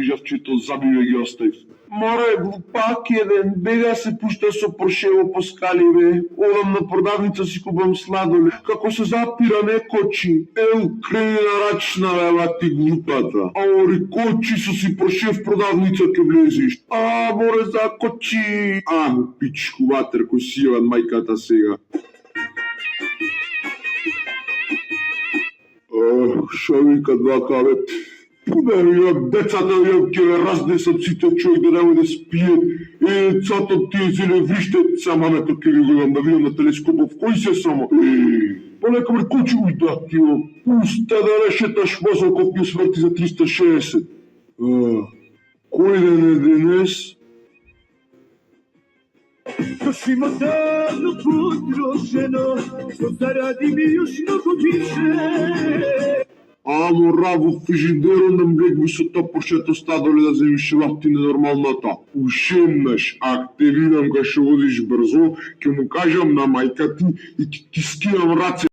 крижавчето забиве ги оставив. Море, глупак еден, бега се пушта со Поршево по скаливе, одам на продавница си купам сладоле, како се запира не кочи. Ел, крени на рачна, ева ти глупата. А ори кочи со си Поршев продавница ке влезиш. А, море, закочи. А, пичку ватер, кој си јаван мајката сега. Шо викат вака, бе? Децата ќе разнесат сите човек да нема да спие. Децата тие зеле вриштет, сама мето ќе ви гледам да видам на телескопов. Кој се само? Полека ме кучи ујдатио. Пуста да не шеташ мозок кој ќе смрти за 360. Кој ден е денес? Još ima davno potrošeno, što zaradim još mnogo više. Амо раво фрижидерот на млек со топоршето стадоле да земиш лапти ненормалната. Ушемнаш, ак те видам кај шо водиш брзо, ќе му кажам на мајка ти и ќе ти скинам раце.